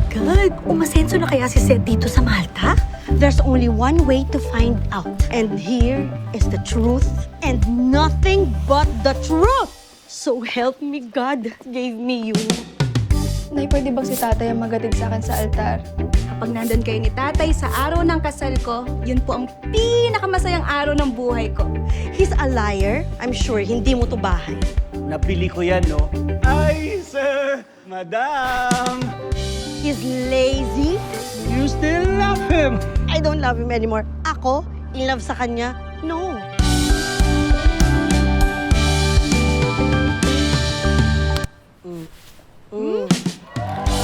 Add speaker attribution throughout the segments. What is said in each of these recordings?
Speaker 1: God! Umasenso na kaya si Seth dito sa Malta?
Speaker 2: There's only one way to find out. And here is the truth and nothing but the truth. So help me God gave me you.
Speaker 3: Nay, pwede bang si tatay ang magatid sa akin sa altar?
Speaker 4: Kapag nandun kayo ni tatay sa araw ng kasal ko, yun po ang pinakamasayang araw ng buhay ko.
Speaker 2: He's a liar. I'm sure hindi mo to bahay.
Speaker 5: Napili ko yan, no? Ay, sir! Madam!
Speaker 2: He's lazy.
Speaker 5: You still love him!
Speaker 2: I don't love him anymore. Ako, in love sa kanya? No.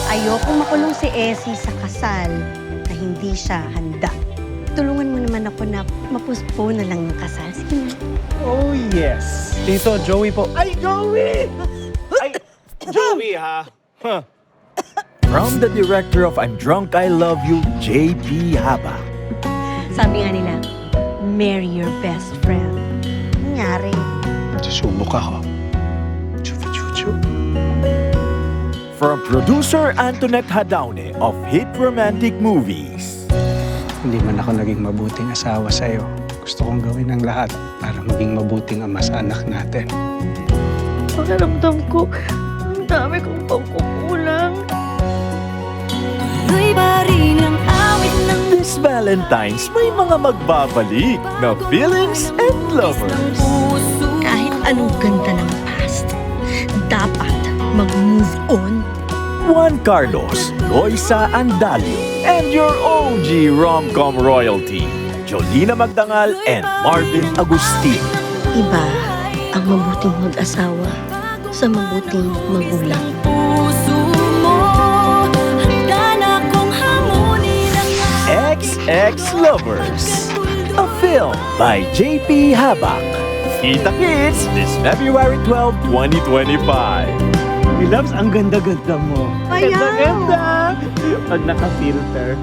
Speaker 2: Ayoko makulong si Essie sa kasal na hindi siya handa. Tulungan mo naman ako na mapuspone na lang ng kasal. Sige na.
Speaker 5: Oh, yes!
Speaker 6: Tito, Joey po.
Speaker 5: Ay, Joey! Ay, Joey, ha? Huh.
Speaker 7: From the director of I'm Drunk, I Love You, J.P. Haba.
Speaker 2: Sabi nga nila, marry your best friend. Nangyari.
Speaker 6: Susubok ako. Chuchu-chuchu.
Speaker 7: From producer Antoinette Hadaune of Hit Romantic Movies.
Speaker 6: Hindi man ako naging mabuting asawa sa'yo. Gusto kong gawin ang lahat para maging mabuting ama sa anak natin.
Speaker 1: Pakiramdam ko, ang dami kong pagkukulang.
Speaker 7: This Valentine's, may mga magbabalik na feelings and lovers.
Speaker 1: Kahit anong ganda ng past, dapat mag-move on.
Speaker 7: Juan Carlos, Loisa Andalio, and your OG rom-com royalty, Jolina Magdangal and Marvin Agustin.
Speaker 1: Iba ang mabuting mag-asawa sa mabuting magulang.
Speaker 7: Ex-Lovers, a film by J.P. Habak. Kita Kids this February 12, 2025.
Speaker 5: My loves, ang ganda-ganda mo.
Speaker 2: Ayaw!
Speaker 5: Ganda-ganda! Pag naka-filter.